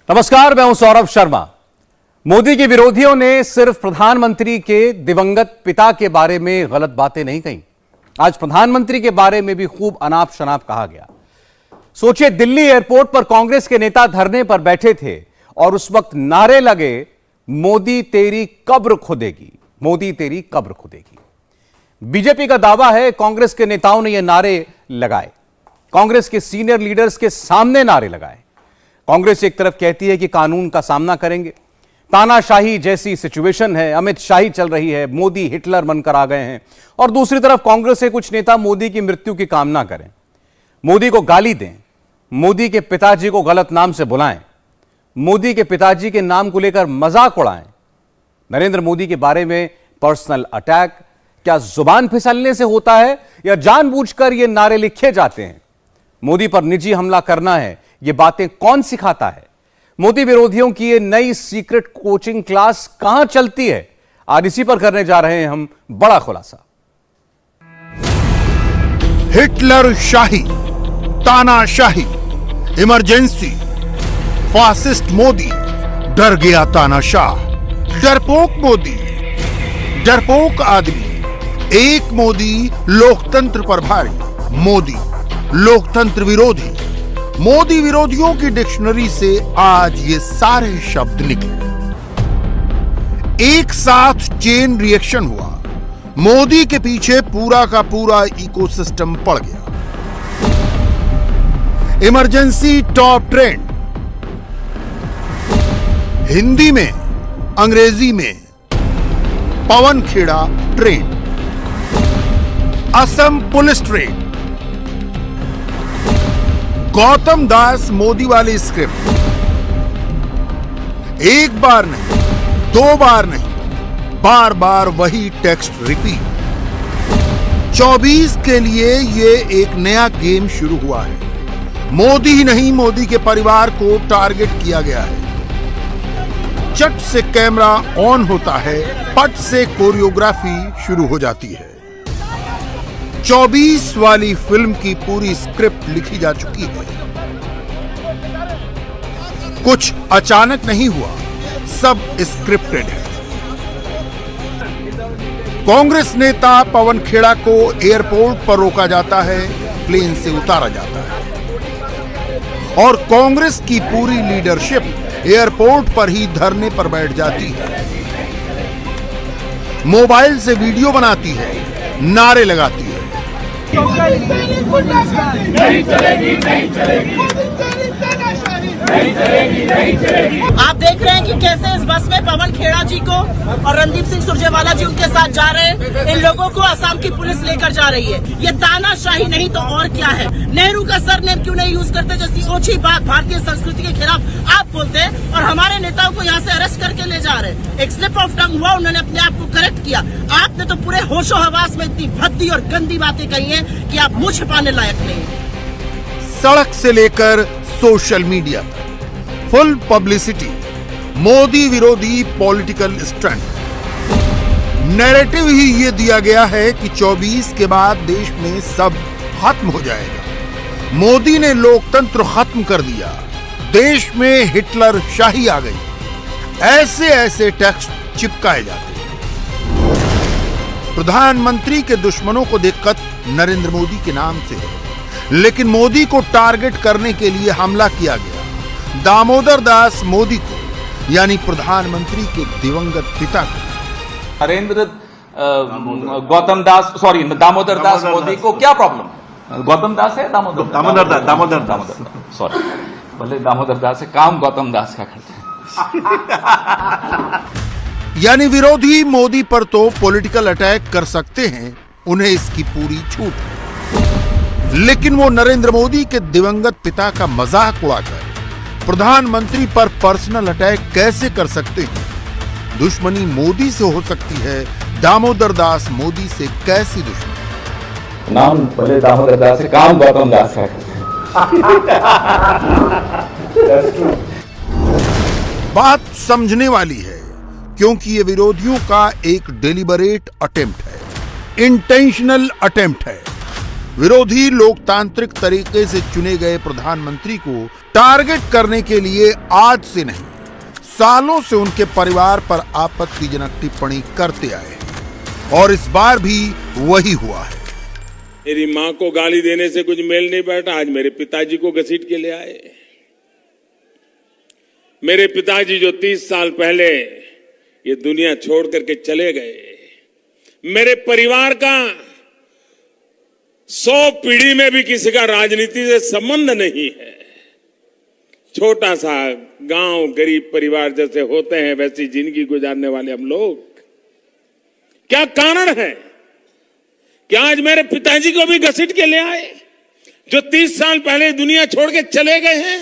नमस्कार, मैं हूं सौरभ शर्मा। मोदी के विरोधियों ने सिर्फ प्रधानमंत्री के दिवंगत पिता के बारे में गलत बातें नहीं कही, आज प्रधानमंत्री के बारे में भी खूब अनाप शनाप कहा गया। सोचिए, दिल्ली एयरपोर्ट पर कांग्रेस के नेता धरने पर बैठे थे और उस वक्त नारे लगे, मोदी तेरी कब्र खुदेगी, मोदी तेरी कब्र खुदेगी। बीजेपी का दावा है कांग्रेस के नेताओं ने यह नारे लगाए, कांग्रेस के सीनियर लीडर्स के सामने नारे लगाए। कांग्रेस एक तरफ कहती है कि कानून का सामना करेंगे, तानाशाही जैसी सिचुएशन है, अमित शाही चल रही है, मोदी हिटलर बनकर आ गए हैं, और दूसरी तरफ कांग्रेस के कुछ नेता मोदी की मृत्यु की कामना करें, मोदी को गाली दें, मोदी के पिताजी को गलत नाम से बुलाएं, मोदी के पिताजी के नाम को लेकर मजाक उड़ाएं। नरेंद्र मोदी के बारे में पर्सनल अटैक क्या जुबान फिसलने से होता है या जानबूझकर यह नारे लिखे जाते हैं? मोदी पर निजी हमला करना है, ये बातें कौन सिखाता है? मोदी विरोधियों की ये नई सीक्रेट कोचिंग क्लास कहां चलती है? आज इसी पर करने जा रहे हैं हम बड़ा खुलासा। हिटलर शाही, तानाशाही, इमरजेंसी, फासिस्ट मोदी, डर गया तानाशाह, डरपोक मोदी, डरपोक आदमी, एक मोदी लोकतंत्र पर भारी, मोदी लोकतंत्र विरोधी। मोदी विरोधियों की डिक्शनरी से आज ये सारे शब्द निकले। एक साथ चेन रिएक्शन हुआ, मोदी के पीछे पूरा का पूरा इकोसिस्टम पड़ गया। इमरजेंसी टॉप ट्रेंड, हिंदी में, अंग्रेजी में Pavan Khera trend, Assam police trend, Gautam Das Modi वाली स्क्रिप्ट, एक बार नहीं, दो बार नहीं, बार बार वही टेक्स्ट रिपीट। 24 के लिए ये एक नया गेम शुरू हुआ है। मोदी ही नहीं, मोदी के परिवार को टारगेट किया गया है। चट से कैमरा ऑन होता है, पट से कोरियोग्राफी शुरू हो जाती है। 24 वाली फिल्म की पूरी स्क्रिप्ट लिखी जा चुकी है। कुछ अचानक नहीं हुआ, सब स्क्रिप्टेड है। कांग्रेस नेता पवन खेड़ा को एयरपोर्ट पर रोका जाता है, प्लेन से उतारा जाता है और कांग्रेस की पूरी लीडरशिप एयरपोर्ट पर ही धरने पर बैठ जाती है। मोबाइल से वीडियो बनाती है, नारे लगाती है। नहीं चलेगी, नहीं चलेगी, आप देख रहे हैं कि कैसे इस बस में पवन खेड़ा जी को और रणदीप सिंह सुरजेवाला जी उनके साथ जा रहे हैं। इन लोगों को असम की पुलिस लेकर जा रही है। ये तानाशाही नहीं तो और क्या है? नेहरू का सरनेम क्यों नहीं यूज करते, जैसी ओछी बात भारतीय संस्कृति के खिलाफ आप बोलते हैं, और हमारे नेताओं को यहाँ से अरेस्ट करके ले जा रहे हैं। एक स्लिप ऑफ टंग हुआ, उन्होंने अपने आप को करेक्ट किया। आपने तो पूरे होशो हवास में इतनी भद्दी और गंदी बातें कही हैं कि आप मुंह छिपाने लायक नहीं। सड़क से लेकर सोशल मीडिया तक फुल पब्लिसिटी, मोदी विरोधी पॉलिटिकल स्टंट। नैरेटिव ही ये दिया गया है कि 24 के बाद देश में सब खत्म हो जाएगा। मोदी ने लोकतंत्र खत्म कर दिया, देश में हिटलर शाही आ गई। ऐसे ऐसे टेक्स्ट चिपकाए जाते हैं। प्रधानमंत्री के दुश्मनों को दिक्कत नरेंद्र मोदी के नाम से है, लेकिन मोदी को टारगेट करने के लिए हमला किया गया दामोदर दास मोदी को, यानी प्रधानमंत्री के दिवंगत पिता को। नरेंद्र गौतम दास, सॉरी दामोदर दास मोदी को क्या प्रॉब्लम? गौतम दास है, दामोदर दास, सॉरी, भले दामोदर दास है, काम गौतम दास का करते हैं। यानी विरोधी मोदी पर तो पॉलिटिकल अटैक कर सकते हैं, उन्हें इसकी पूरी छूट है, लेकिन वो नरेंद्र मोदी के दिवंगत पिता का मजाक उड़ाकर प्रधानमंत्री पर पर्सनल अटैक कैसे कर सकते हैं? दुश्मनी मोदी से हो सकती है, दामोदर दास मोदी से कैसी दुश्मनी? नाम भले दामोदर दास है, काम गौतम दास का करते हैं। बात समझने वाली है, क्योंकि ये विरोधियों का एक डेलिबरेट अटेम्प्ट है, इंटेंशनल अटेम्प्ट है। विरोधी लोकतांत्रिक तरीके से चुने गए प्रधानमंत्री को टारगेट करने के लिए आज से नहीं, सालों से उनके परिवार पर आपत्तिजनक टिप्पणी करते आए हैं और इस बार भी वही हुआ है। मेरी मां को गाली देने से कुछ मेल नहीं बैठा, आज मेरे पिताजी को घसीट के ले आए। मेरे पिताजी जो 30 साल पहले ये दुनिया छोड़ करके चले गए, मेरे परिवार का 100 पीढ़ी में भी किसी का राजनीति से संबंध नहीं है। छोटा सा गांव, गरीब परिवार जैसे होते हैं वैसी जिंदगी गुजारने वाले हम लोग। क्या कारण है कि आज मेरे पिताजी को भी घसीट के ले आए, जो 30 साल पहले दुनिया छोड़ के चले गए हैं।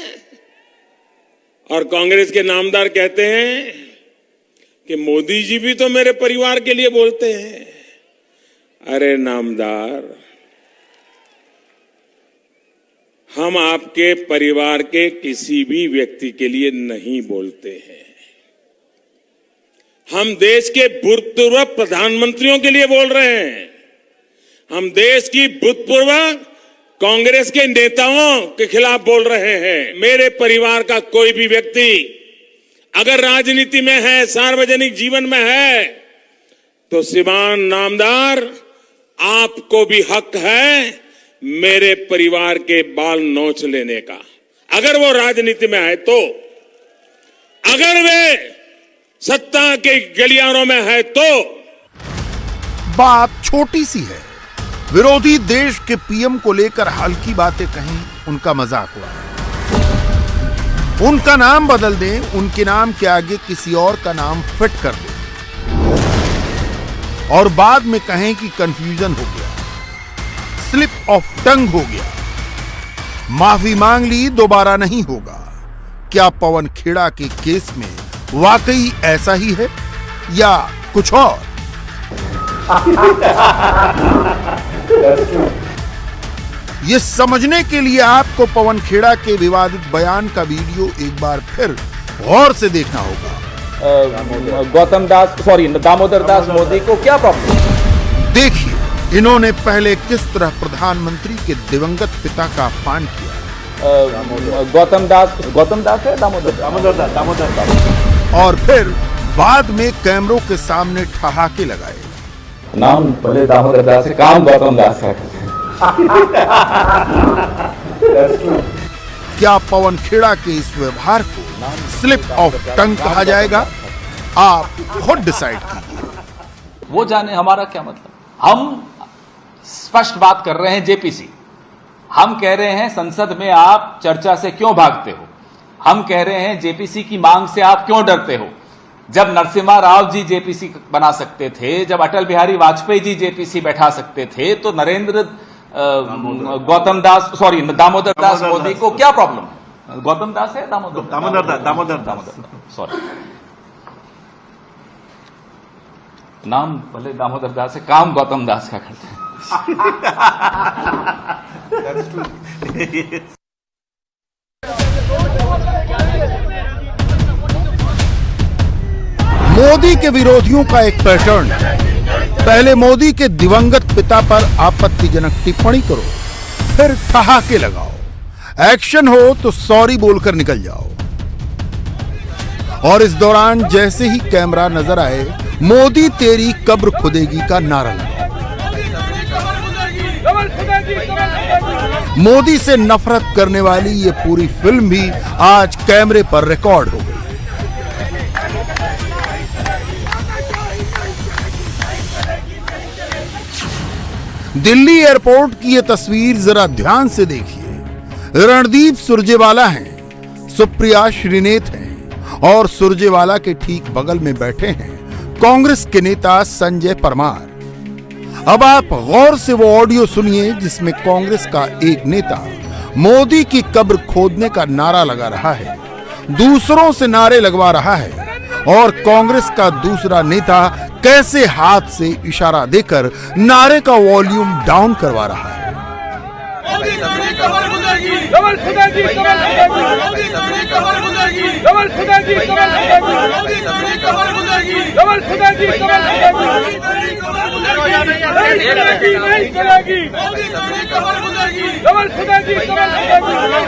और कांग्रेस के नामदार कहते हैं कि मोदी जी भी तो मेरे परिवार के लिए बोलते हैं। अरे नामदार, हम आपके परिवार के किसी भी व्यक्ति के लिए नहीं बोलते हैं। हम देश के भूतपूर्व प्रधानमंत्रियों के लिए बोल रहे हैं। हम देश की भूतपूर्व कांग्रेस के नेताओं के खिलाफ बोल रहे हैं। मेरे परिवार का कोई भी व्यक्ति अगर राजनीति में है, सार्वजनिक जीवन में है, तो श्रीमान नामदार, आपको भी हक है मेरे परिवार के बाल नोच लेने का, अगर वो राजनीति में है तो। अगर वे सत्ता के गलियारों में है तो। बात छोटी सी है, विरोधी देश के पीएम को लेकर हल्की बातें कहीं उनका मजाक हुआ। उनका नाम बदल दें, उनके नाम के आगे किसी और का नाम फिट कर दें और बाद में कहें कि कंफ्यूजन हो गया, स्लिप ऑफ टंग हो गया, माफी मांग ली, दोबारा नहीं होगा। क्या पवन खेड़ा के केस में वाकई ऐसा ही है या कुछ और? ये समझने के लिए आपको पवन खेड़ा के विवादित बयान का वीडियो एक बार फिर गौर से देखना होगा। गौतम दास, सॉरी, दामोदर दास मोदी को क्या प्रॉब्लम? देखिए इन्होंने पहले किस तरह प्रधानमंत्री के दिवंगत पिता का अपमान किया। गौतम दास है, दामोदर दास, और फिर बाद में कैमरों के सामने ठहाके लगाए। नाम भले दामोदर दास है, काम गौतम दास का। क्या पवन खेड़ा के इस व्यवहार को स्लिप ऑफ टंग कहा जाएगा? आप खुद डिसाइड कीजिए। वो जाने हमारा क्या मतलब। हम स्पष्ट बात कर रहे हैं जेपीसी। हम कह रहे हैं संसद में आप चर्चा से क्यों भागते हो। हम कह रहे हैं जेपीसी की मांग से आप क्यों डरते हो। जब नरसिम्हा राव जी जेपीसी बना सकते थे, जब अटल बिहारी वाजपेयी जी जेपीसी बैठा सकते थे, तो नरेंद्र दामोदर दास मोदी को क्या प्रॉब्लम है? गौतम दास है, दामोदर, सॉरी, नाम भले दामोदर दास है, काम गौतम दास का करते हैं। मोदी के विरोधियों का एक पैटर्न है। पहले मोदी के दिवंगत पिता पर आपत्तिजनक टिप्पणी करो, फिर ठहाके लगाओ, एक्शन हो तो सॉरी बोलकर निकल जाओ, और इस दौरान जैसे ही कैमरा नजर आए, मोदी तेरी कब्र खुदेगी का नारा लगाओ। मोदी से नफरत करने वाली ये पूरी फिल्म भी आज कैमरे पर रिकॉर्ड हो गई। दिल्ली एयरपोर्ट की ये तस्वीर जरा ध्यान से देखिए। रणदीप सुरजेवाला हैं, सुप्रिया श्रीनेत हैं और सुरजेवाला के ठीक बगल में बैठे हैं कांग्रेस के नेता संजय परमार। अब आप गौर से वो ऑडियो सुनिए जिसमें कांग्रेस का एक नेता मोदी की कब्र खोदने का नारा लगा रहा है, दूसरों से नारे लगवा रहा है, और कांग्रेस का दूसरा नेता कैसे हाथ से इशारा देकर नारे का वॉल्यूम डाउन करवा रहा है। कमल खुदेगी, कमल खुदेगी, कमल खुदेगी, कमल खुदेगी, कमल खुदेगी, कमल खुदेगी, कमल खुदेगी, कमल खुदेगी, नहीं करेगी, कमल खुदेगी, कमल खुदेगी, कमल खुदेगी।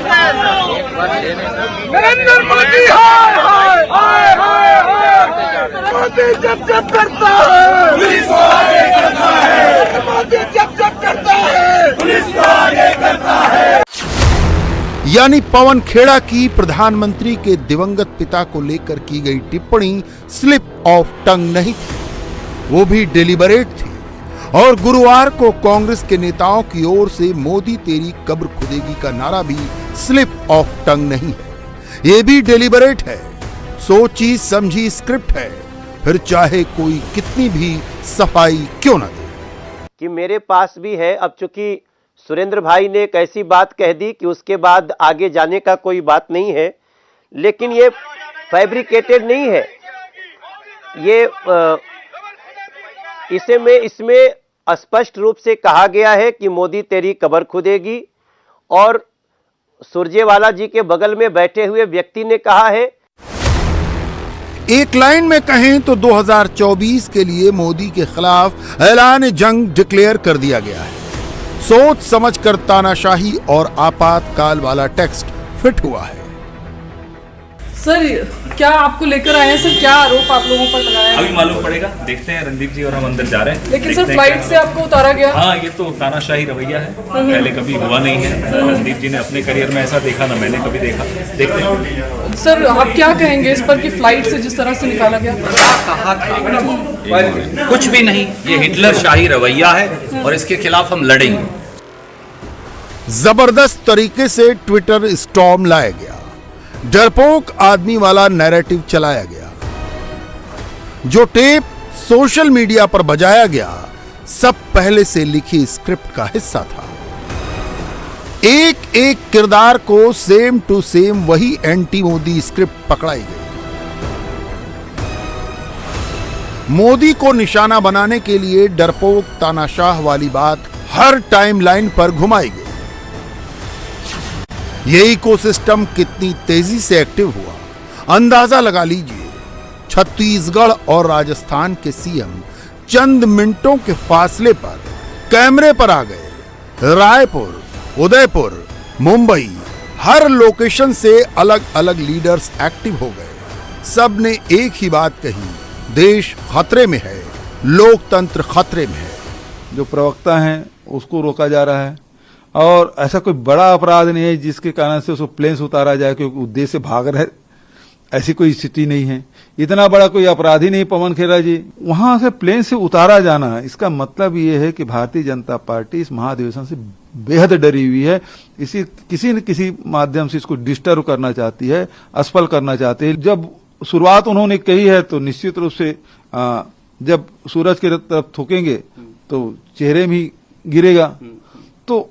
नरेंद्र मोदी हाय हाय हाय हाय हाय, मोदी जब जब करता है पुलिस को आगे करता है, मोदी जब जब करता है पुलिस को आगे करता है। यानी पवन खेड़ा की प्रधानमंत्री के दिवंगत पिता को लेकर की गई टिप्पणी स्लिप ऑफ टंग नहीं थी, वो भी डेलिबरेट थी। और गुरुवार को कांग्रेस के नेताओं की ओर से मोदी तेरी कब्र खुदेगी का नारा भी स्लिप ऑफ टंग नहीं है, ये भी डेलिबरेट है, सोची समझी स्क्रिप्ट है, फिर चाहे कोई कितनी भी सफाई क्यों न दे। कि मेरे पास भी है। अब चूंकि सुरेंद्र भाई ने एक ऐसी बात कह दी कि उसके बाद आगे जाने का कोई बात नहीं है, लेकिन ये फैब्रिकेटेड नहीं है, ये इसमें स्पष्ट रूप से कहा गया है कि मोदी तेरी कब्र खुदेगी। और सुरजेवाला जी के बगल में बैठे हुए व्यक्ति ने कहा है। एक लाइन में कहें तो 2024 के लिए मोदी के खिलाफ ऐलान जंग डिक्लेयर कर दिया गया है। सोच समझकर तानाशाही और आपातकाल वाला टेक्स्ट फिट हुआ है। सर क्या आपको लेकर आए हैं सर, क्या आरोप आप लोगों पर लगाया है? अभी मालूम पड़ेगा, देखते हैं। रणदीप जी और हम अंदर जा रहे हैं। लेकिन सर फ्लाइट से आपको उतारा गया? हाँ, ये तो तानाशाही रवैया है, पहले कभी हुआ नहीं है। रणदीप जी ने अपने करियर में ऐसा देखा ना मैंने कभी देखा, देखते हैं। सर आप क्या कहेंगे इस पर कि फ्लाइट से जिस तरह से निकाला गया? कहा था कुछ भी नहीं, ये हिटलर शाही रवैया है और इसके खिलाफ हम लड़ेंगे। जबरदस्त तरीके से ट्विटर स्टॉर्म लाया गया, डरपोक आदमी वाला नैरेटिव चलाया गया, जो टेप सोशल मीडिया पर बजाया गया सब पहले से लिखी स्क्रिप्ट का हिस्सा था। एक एक किरदार को सेम टू सेम वही एंटी मोदी स्क्रिप्ट पकड़ाई गई। मोदी को निशाना बनाने के लिए डरपोक तानाशाह वाली बात हर टाइमलाइन पर घुमाई गई। ये इकोसिस्टम कितनी तेजी से एक्टिव हुआ अंदाजा लगा लीजिए। छत्तीसगढ़ और राजस्थान के सीएम चंद मिनटों के फासले पर कैमरे पर आ गए। रायपुर, उदयपुर, मुंबई, हर लोकेशन से अलग अलग लीडर्स एक्टिव हो गए। सब ने एक ही बात कही, देश खतरे में है, लोकतंत्र खतरे में है। जो प्रवक्ता हैं उसको रोका जा रहा है और ऐसा कोई बड़ा अपराध नहीं है जिसके कारण से उसको प्लेन से उतारा जाए क्योंकि उद्देश्य से भाग रहे, ऐसी कोई स्थिति नहीं है। इतना बड़ा कोई अपराध ही नहीं पवन खेड़ा जी, वहां से प्लेन से उतारा जाना, इसका मतलब ये है कि भारतीय जनता पार्टी इस महाधिवेशन से बेहद डरी हुई है। इसी किसी न किसी माध्यम से इसको डिस्टर्ब करना चाहती है, असफल करना चाहती है। जब शुरुआत उन्होंने कही है तो निश्चित रूप से जब सूरज की तरफ थूकेंगे तो चेहरे में गिरेगा, तो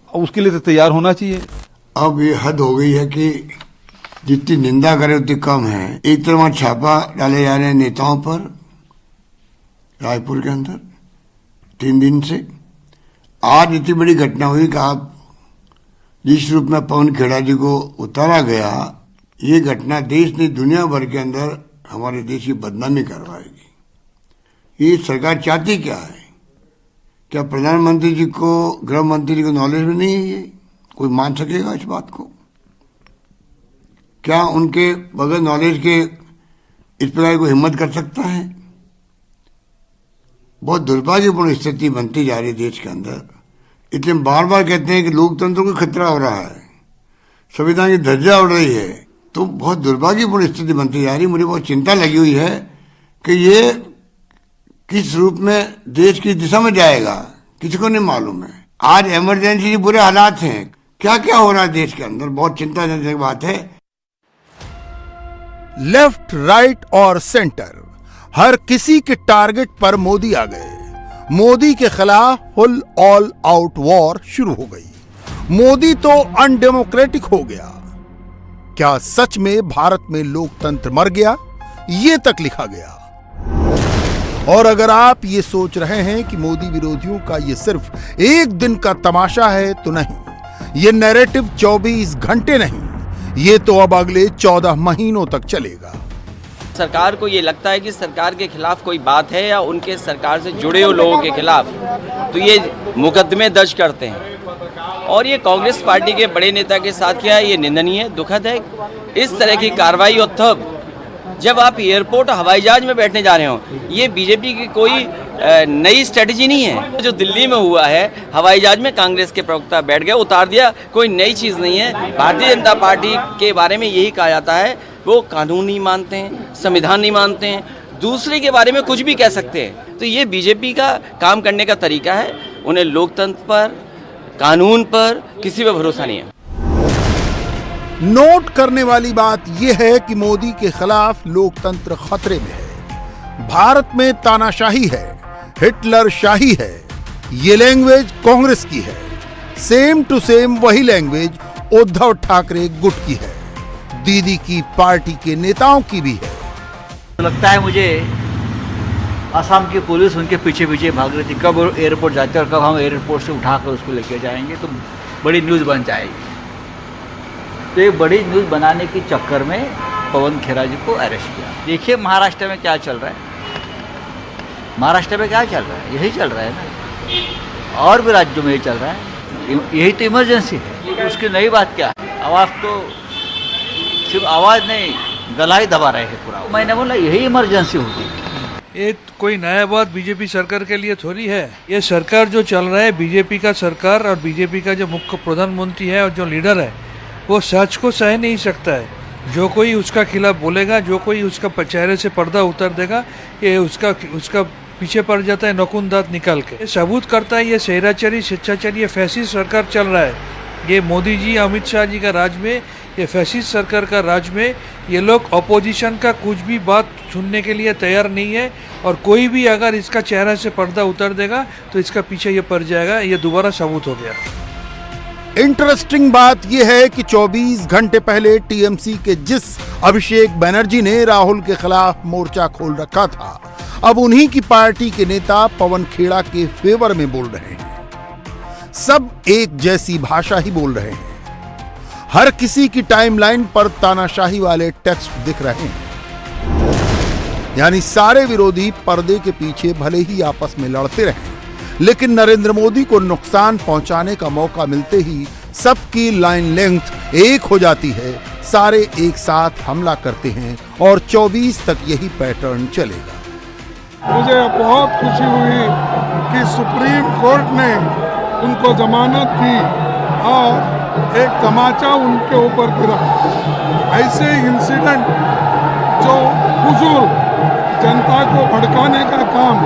उसके लिए तो तैयार होना चाहिए। अब ये हद हो गई है कि जितनी निंदा करे उतनी कम है। एक तरफ छापा डाले जा रहे हैं नेताओं पर रायपुर के अंदर 3 दिन से। आज इतनी बड़ी घटना हुई कि आप जिस रूप में पवन खेड़ा जी को उतारा गया, ये घटना देश ने दुनिया भर के अंदर हमारे देश की बदनामी करवाएगी। ये सरकार चाहती क्या है? क्या प्रधानमंत्री जी को, गृह मंत्री जी को नॉलेज में नहीं है? ये कोई मान सकेगा इस बात को? क्या उनके बगैर नॉलेज के इस प्रकार को हिम्मत कर सकता है? बहुत दुर्भाग्यपूर्ण स्थिति बनती जा रही है देश के अंदर। इसलिए बार बार कहते हैं कि लोकतंत्र को खतरा हो रहा है, संविधान की धज्जियां उड़ रही है, तो बहुत दुर्भाग्यपूर्ण स्थिति बनती जा रही है। मुझे बहुत चिंता लगी हुई है कि ये किस रूप में देश की दिशा में जाएगा, किसी को नहीं मालूम है। आज इमरजेंसी के बुरे हालात हैं, क्या क्या हो रहा है देश के अंदर, बहुत चिंताजनक बात है। लेफ्ट, राइट और सेंटर, हर किसी के टारगेट पर मोदी आ गए। मोदी के खिलाफ फुल ऑल आउट वॉर शुरू हो गई। मोदी तो अनडेमोक्रेटिक हो गया। क्या सच में भारत में लोकतंत्र मर गया? ये तक लिखा गया। और अगर आप ये सोच रहे हैं कि मोदी विरोधियों का ये सिर्फ एक दिन का तमाशा है, तो नहीं। ये नैरेटिव 24 घंटे नहीं, ये तो अब अगले 14 महीनों तक चलेगा। सरकार को ये लगता है कि सरकार के खिलाफ कोई बात है या उनके सरकार से जुड़े हुए लोगों के खिलाफ, तो ये मुकदमे दर्ज करते हैं। और ये कांग्रेस पार्टी के बड़े नेता के साथ किया है, ये निंदनीय है, दुखद है। इस तरह की कार्रवाई और तब जब आप एयरपोर्ट हवाई जहाज में बैठने जा रहे हो, ये बीजेपी की कोई नई स्ट्रेटजी नहीं है। जो दिल्ली में हुआ है, हवाई जहाज में कांग्रेस के प्रवक्ता बैठ गए, उतार दिया, कोई नई चीज़ नहीं है। भारतीय जनता पार्टी के बारे में यही कहा जाता है, वो कानून नहीं मानते हैं, संविधान नहीं मानते हैं, दूसरे के बारे में कुछ भी कह सकते हैं। तो ये बीजेपी का काम करने का तरीका है। उन्हें लोकतंत्र पर, कानून पर किसी पर भरोसा नहीं है। नोट करने वाली बात यह है कि मोदी के खिलाफ लोकतंत्र खतरे में है। भारत में तानाशाही है, हिटलर शाही है। ये लैंग्वेज कांग्रेस की है। सेम टू सेम वही लैंग्वेज उद्धव ठाकरे गुट की है, दीदी की पार्टी के नेताओं की भी है। लगता है मुझे असम की पुलिस उनके पीछे पीछे भाग रही थी, कब वो एयरपोर्ट जाते और कब हम एयरपोर्ट से उठाकर उसको लेके जाएंगे तो बड़ी न्यूज़ बन जाएगी। तो ये बड़ी न्यूज़ बनाने के चक्कर में पवन खेरा जी को अरेस्ट किया। देखिए महाराष्ट्र में क्या चल रहा है, महाराष्ट्र में क्या चल रहा है, यही चल रहा है ना, और भी राज्यों में ये चल रहा है। यही तो इमरजेंसी है, उसकी नई बात क्या है। आवाज़ तो सिर्फ आवाज़ नहीं, गला ही दबा रहे हैं पूरा। मैंने बोला यही इमरजेंसी होती है। ये कोई नया बात बीजेपी सरकार के लिए थोड़ी है। ये सरकार जो चल रहा है, बीजेपी का सरकार, और बीजेपी का जो मुख्य प्रधानमंत्री है और जो लीडर है, वो सच को सह नहीं सकता है। जो कोई उसका खिलाफ बोलेगा, जो कोई उसका चेहरे से पर्दा उतार देगा, ये उसका पीछे पड़ जाता है नकुन दांत निकाल के। ये सबूत करता है ये शहराचारी, शिक्षाचारी, ये फैसिस्ट सरकार चल रहा है। ये मोदी जी, अमित शाह जी का राज में, ये फैसिस्ट सरकार का राज में, ये लोग अपोजिशन का कुछ भी बात सुनने के लिए तैयार नहीं है। और कोई भी अगर इसका चेहरा से पर्दा उतार देगा तो इसका पीछे ये पड़ जाएगा। ये दोबारा सबूत हो गया। इंटरेस्टिंग बात यह है कि 24 घंटे पहले टीएमसी के जिस अभिषेक बनर्जी ने राहुल के खिलाफ मोर्चा खोल रखा था, अब उन्हीं की पार्टी के नेता पवन खेड़ा के फेवर में बोल रहे हैं। सब एक जैसी भाषा ही बोल रहे हैं। हर किसी की टाइमलाइन पर तानाशाही वाले टेक्स्ट दिख रहे हैं। यानी सारे विरोधी पर्दे के पीछे भले ही आपस में लड़ते रहें, लेकिन नरेंद्र मोदी को नुकसान पहुंचाने का मौका मिलते ही सबकी लाइन लेंथ एक हो जाती है। सारे एक साथ हमला करते हैं और 24 तक यही पैटर्न चलेगा। मुझे बहुत खुशी हुई कि सुप्रीम कोर्ट ने उनको जमानत दी और एक तमाचा उनके ऊपर गिरा। ऐसे इंसिडेंट जो हुजूर जनता को भड़काने का काम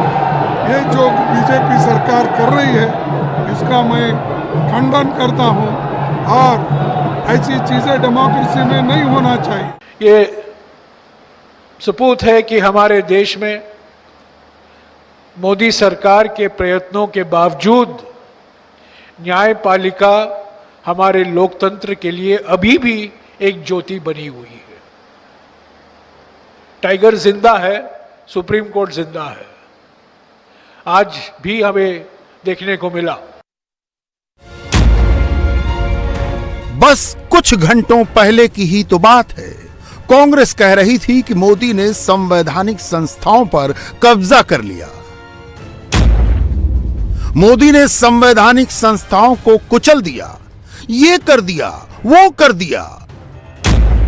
ये जो बीजेपी सरकार कर रही है, इसका मैं खंडन करता हूं और ऐसी चीजें डेमोक्रेसी में नहीं होना चाहिए। ये सबूत है कि हमारे देश में मोदी सरकार के प्रयत्नों के बावजूद न्यायपालिका हमारे लोकतंत्र के लिए अभी भी एक ज्योति बनी हुई है। टाइगर जिंदा है, सुप्रीम कोर्ट जिंदा है, आज भी हमें देखने को मिला। बस कुछ घंटों पहले की ही तो बात है। कांग्रेस कह रही थी कि मोदी ने संवैधानिक संस्थाओं पर कब्जा कर लिया। मोदी ने संवैधानिक संस्थाओं को कुचल दिया, ये कर दिया, वो कर दिया।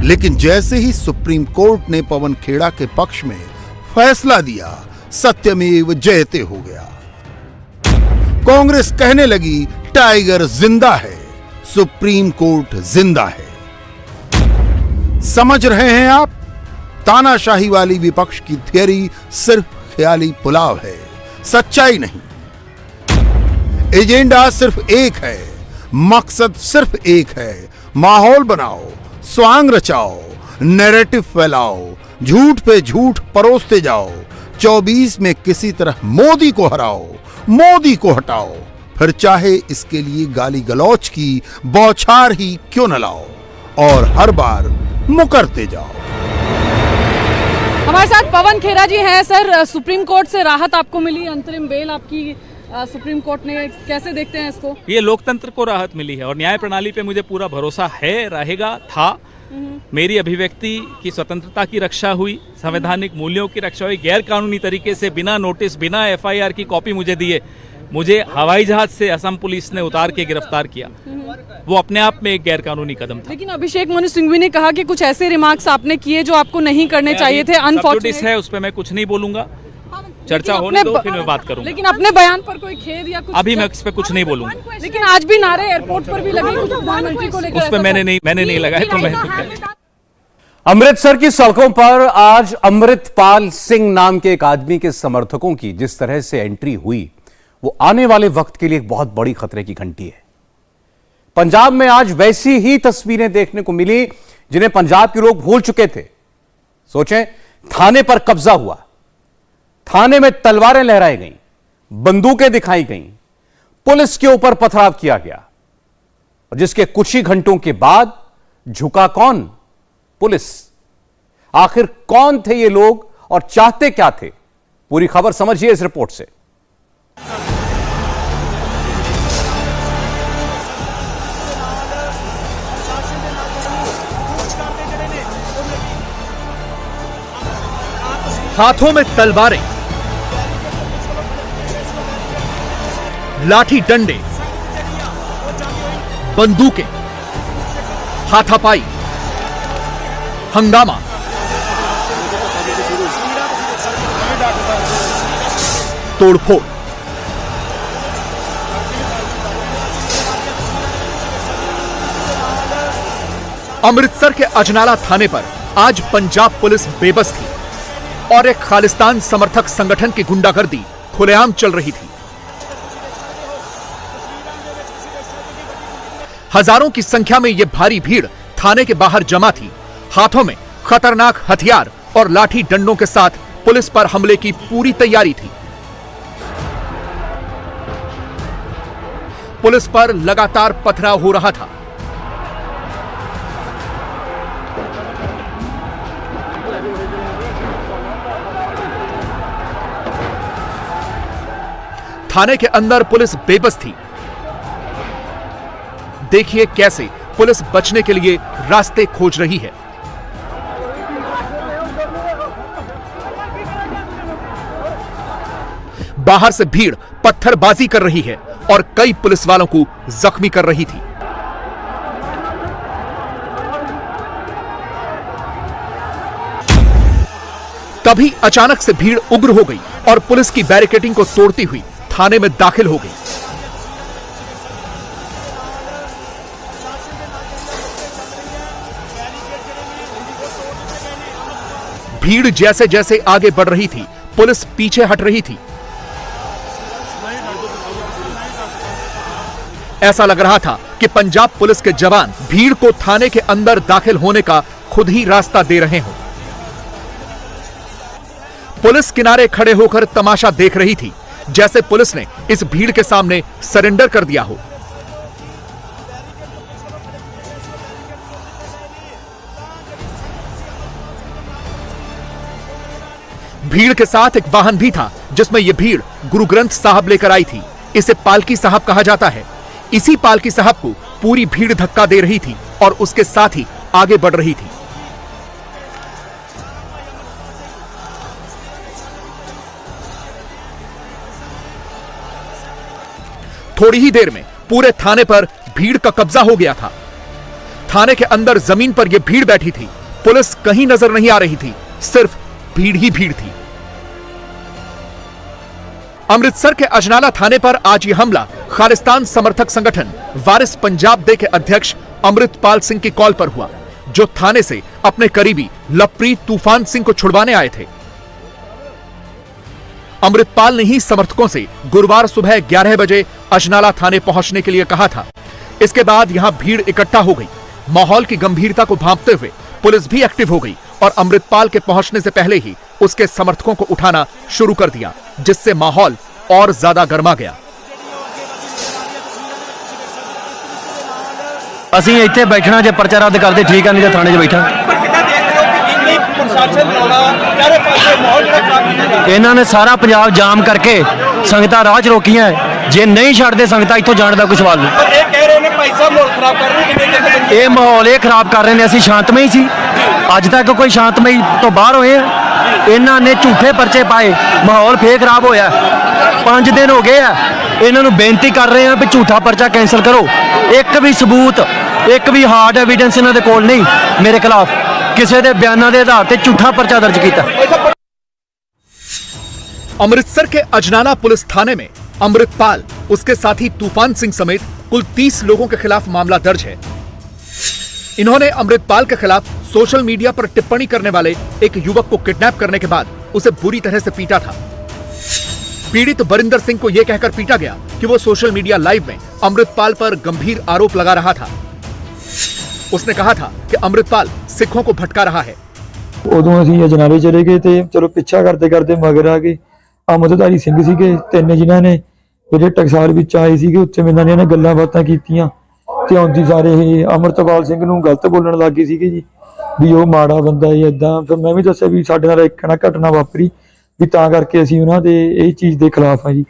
लेकिन जैसे ही सुप्रीम कोर्ट ने पवन खेड़ा के पक्ष में फैसला दिया, सत्यमेव जयते हो गया। कांग्रेस कहने लगी टाइगर जिंदा है, सुप्रीम कोर्ट जिंदा है। समझ रहे हैं आप? तानाशाही वाली विपक्ष की थियरी सिर्फ ख्याली पुलाव है, सच्चाई नहीं। एजेंडा सिर्फ एक है, मकसद सिर्फ एक है। माहौल बनाओ, स्वांग रचाओ, नैरेटिव फैलाओ, झूठ पे झूठ परोसते जाओ। 24 में किसी तरह मोदी को हराओ, मोदी को हटाओ, फिर चाहे इसके लिए गाली गलौच की बौछार ही क्यों न लाओ, और हर बार मुकरते जाओ। हमारे साथ पवन खेरा जी हैं। सर, सुप्रीम कोर्ट से राहत आपको मिली, अंतरिम बेल आपकी सुप्रीम कोर्ट ने, कैसे देखते हैं इसको? ये लोकतंत्र को राहत मिली है और न्याय प्रणाली पे मुझे पूरा भरोसा है, रहेगा, था। मेरी अभिव्यक्ति की स्वतंत्रता की रक्षा हुई, संवैधानिक मूल्यों की रक्षा हुई। गैर कानूनी तरीके से बिना नोटिस, बिना FIR की कॉपी मुझे दिए, मुझे हवाई जहाज से असम पुलिस ने उतार के गिरफ्तार किया, वो अपने आप में एक गैर कानूनी कदम था। लेकिन अभिषेक मनु सिंघवी ने कहा कि कुछ ऐसे रिमार्क्स आपने किए जो आपको नहीं करने चाहिए थे। अनफॉर्चुनेट है, उस पर मैं कुछ नहीं बोलूंगा, चर्चा होने दो, फिर मैं बात करूंगा। लेकिन अपने बयान पर कोई खेद या कुछ? अभी मैं इस पे कुछ नहीं बोलूंगा। लेकिन आज भी नारे एयरपोर्ट पर भी लगे कुछ प्रधानमंत्री को लेकर, उस पे मैंने नहीं लगाया, तो मैं अमृतसर की सड़कों पर आज अमृतपाल सिंह नाम के एक आदमी के समर्थकों की जिस तरह से एंट्री हुई, वो आने वाले वक्त के लिए एक बहुत बड़ी खतरे की घंटी है। पंजाब में आज वैसी ही तस्वीरें देखने को मिली जिन्हें पंजाब के लोग भूल चुके थे। सोचें, थाने पर कब्जा हुआ, थाने में तलवारें लहराई गईं, बंदूकें दिखाई गईं, पुलिस के ऊपर पथराव किया गया और जिसके कुछ ही घंटों के बाद झुका कौन? पुलिस। आखिर कौन थे ये लोग और चाहते क्या थे? पूरी खबर समझिए इस रिपोर्ट से। हाथों में तलवारें, लाठी डंडे, बंदूकें, हाथापाई, हंगामा, तोड़फोड़। अमृतसर के अजनाला थाने पर आज पंजाब पुलिस बेबस थी और एक खालिस्तान समर्थक संगठन की गुंडागर्दी खुलेआम चल रही थी। हजारों की संख्या में यह भारी भीड़ थाने के बाहर जमा थी। हाथों में खतरनाक हथियार और लाठी डंडों के साथ पुलिस पर हमले की पूरी तैयारी थी। पुलिस पर लगातार पथराव हो रहा था। थाने के अंदर पुलिस बेबस थी। देखिए कैसे पुलिस बचने के लिए रास्ते खोज रही है। बाहर से भीड़ पत्थरबाजी कर रही है और कई पुलिस वालों को जख्मी कर रही थी। तभी अचानक से भीड़ उग्र हो गई और पुलिस की बैरिकेडिंग को तोड़ती हुई थाने में दाखिल हो गई। भीड़ जैसे जैसे आगे बढ़ रही थी, पुलिस पीछे हट रही थी। ऐसा लग रहा था कि पंजाब पुलिस के जवान भीड़ को थाने के अंदर दाखिल होने का खुद ही रास्ता दे रहे हों। पुलिस किनारे खड़े होकर तमाशा देख रही थी, जैसे पुलिस ने इस भीड़ के सामने सरेंडर कर दिया हो। भीड़ के साथ एक वाहन भी था जिसमें यह भीड़ गुरु ग्रंथ साहब लेकर आई थी। इसे पालकी साहब कहा जाता है। इसी पालकी साहब को पूरी भीड़ धक्का दे रही थी और उसके साथ ही आगे बढ़ रही थी। थोड़ी ही देर में पूरे थाने पर भीड़ का कब्जा हो गया था। थाने के अंदर जमीन पर यह भीड़ बैठी थी। पुलिस कहीं नजर नहीं आ रही थी, सिर्फ भीड़ ही भीड़ थी। अमृतसर के अजनाला थाने पर आज यह हमला खालिस्तान समर्थक संगठन वारिस पंजाब दे के अध्यक्ष अमृतपाल सिंह की कॉल पर हुआ, जो थाने से अपने करीबी लवप्रीत तूफान सिंह को छुड़वाने आए थे। अमृतपाल ने ही समर्थकों से गुरुवार सुबह 11 बजे अजनाला थाने पहुंचने के लिए कहा था। इसके बाद यहां भीड़ इकट्ठा हो गई। माहौल की गंभीरता को भांपते हुए पुलिस भी एक्टिव हो गई और अमृतपाल के पहुंचने से पहले ही उसके समर्थकों को उठाना शुरू कर दिया, जिससे माहौल और ज्यादा गर्मा गया। ਅਸੀਂ ਇੱਥੇ ਬੈਠਣਾ, ਜੇ ਪਰਚਾ ਰੱਦ ਕਰਦੇ ਠੀਕ ਆ, ਨਹੀਂ ਤਾਂ ਥਾਣੇ 'ਚ ਬੈਠਾ। ਇਹਨਾਂ ਨੇ ਸਾਰਾ ਪੰਜਾਬ ਜਾਮ ਕਰਕੇ ਸੰਗਤਾਂ ਰਾਹ 'ਚ ਰੋਕੀਆਂ। ਜੇ ਨਹੀਂ ਛੱਡਦੇ ਸੰਗਤਾਂ ਇੱਥੋਂ ਜਾਣ ਦਾ ਕੋਈ ਸਵਾਲ ਨਹੀਂ। ਇਹ ਕਹਿ ਰਹੇ ਨੇ ਭਾਈ ਸਾਹਿਬ ਮਾਹੌਲ ਖਰਾਬ ਕਰ ਰਹੇ ਨੇ। ਇਹ ਮਾਹੌਲ ਇਹ ਖਰਾਬ ਕਰ ਰਹੇ ਨੇ। ਅਸੀਂ ਸ਼ਾਂਤਮਈ ਸੀ, ਅੱਜ ਤੱਕ ਕੋਈ ਸ਼ਾਂਤਮਈ ਤੋਂ ਬਾਹਰ ਹੋਏ ਆ। ਇਹਨਾਂ ਨੇ ਝੂਠੇ ਪਰਚੇ ਪਾਏ, ਮਾਹੌਲ ਫੇਰ ਖਰਾਬ ਹੋਇਆ। 5 ਦਿਨ ਹੋ ਗਏ ਆ, ਇਹਨਾਂ ਨੂੰ ਬੇਨਤੀ ਕਰ ਰਹੇ ਆ ਵੀ ਝੂਠਾ ਪਰਚਾ ਕੈਂਸਲ ਕਰੋ। ਇੱਕ ਵੀ ਸਬੂਤ, ਇੱਕ ਵੀ ਹਾਰਡ ਐਵੀਡੈਂਸ ਇਹਨਾਂ ਦੇ ਕੋਲ ਨਹੀਂ ਮੇਰੇ ਖਿਲਾਫ। ਕਿਸੇ ਦੇ ਬਿਆਨਾਂ ਦੇ ਆधार ਤੇ ਝੂਠਾ पर्चा दर्ज किया। अमृतसर के अजनाला पुलिस थाने में अमृतपाल, उसके साथी तूफान सिंह समेत कुल 30 लोगों के खिलाफ मामला दर्ज है। इन्होंने अमृतपाल के खिलाफ सोशल मीडिया पर टिप्पणी करने वाले एक युवक को किडनैप करने के बाद उसे बुरी तरह से पीटा था। पीड़ित बरिंदर सिंह को यह कहकर पीटा गया कि वो सोशल मीडिया लाइव में अमृतपाल पर गंभीर आरोप लगा रहा था। उसने कहा था कि अमृतपाल सिखों को भटका रहा है। उदों असीं अजनाले चले गए थे, चलो पिछा करते करते मगर आ गए अमृतधारी सिंह सीगे 3 जिन्हां ने ਜਿਹੜੇ ਟਕਸਾਲ ਵਿੱਚ ਆਏ ਸੀਗੇ। ਉੱਥੇ ਇਹਨਾਂ ਨੇ ਗੱਲਾਂ ਬਾਤਾਂ ਕੀਤੀਆਂ ਤੇ ਆਉਂਦੀ ਸਾਰੇ ਇਹ ਅਮਰਤਪਾਲ ਸਿੰਘ ਨੂੰ ਗਲਤ ਬੋਲਣ ਲੱਗੇ ਸੀਗੇ ਜੀ, ਵੀ ਉਹ ਮਾੜਾ ਬੰਦਾ ਹੈ ਇਦਾਂ। ਫਿਰ ਮੈਂ ਵੀ ਦੱਸਿਆ ਵੀ ਸਾਡੇ ਨਾਲ ਇੱਕ ਘਟਨਾ ਵਾਪਰੀ, ਵੀ ਤਾਂ ਕਰਕੇ ਅਸੀਂ ਉਹਨਾਂ ਦੇ ਇਹ ਚੀਜ਼ ਦੇ ਖਿਲਾਫ ਆ ਜੀ।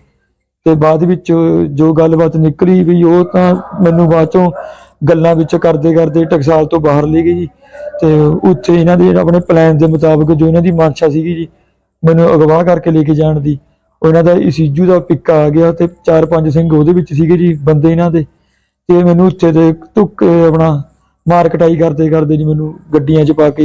ਤੇ ਬਾਅਦ ਵਿੱਚ ਜੋ ਗੱਲਬਾਤ ਨਿਕਲੀ ਵੀ ਉਹ ਤਾਂ ਮੈਨੂੰ ਬਾਅਦ ਚੋਂ ਗੱਲਾਂ ਵਿੱਚ ਕਰਦੇ ਕਰਦੇ ਟਕਸਾਲ ਤੋਂ ਬਾਹਰ ਲੈ ਗਏ ਜੀ। ਤੇ ਉੱਥੇ ਇਹਨਾਂ ਦੇ ਆਪਣੇ ਪਲਾਨ ਦੇ ਮੁਤਾਬਕ ਜੋ ਇਹਨਾਂ ਦੀ ਮਨਸ਼ਾ ਸੀਗੀ ਜੀ, ਮੈਨੂੰ ਅਗਵਾ ਕਰਕੇ ਲੈ ਕੇ ਜਾਣ ਦੀ, ਉਹਨਾਂ ਦਾ ਇਸੀਜੂ ਦਾ ਪਿੱਕਾ ਆ ਗਿਆ ਤੇ 4-5 ਸਿੰਘ ਉਹਦੇ ਵਿੱਚ ਸੀਗੇ ਜੀ ਬੰਦੇ ਇਹਨਾਂ ਦੇ। ਤੇ ਮੈਨੂੰ ਉੱਥੇ ਦੇ ਧੁੱਕ अपना मार कटाई करते करते जी मैनू गड्डियां च पा के।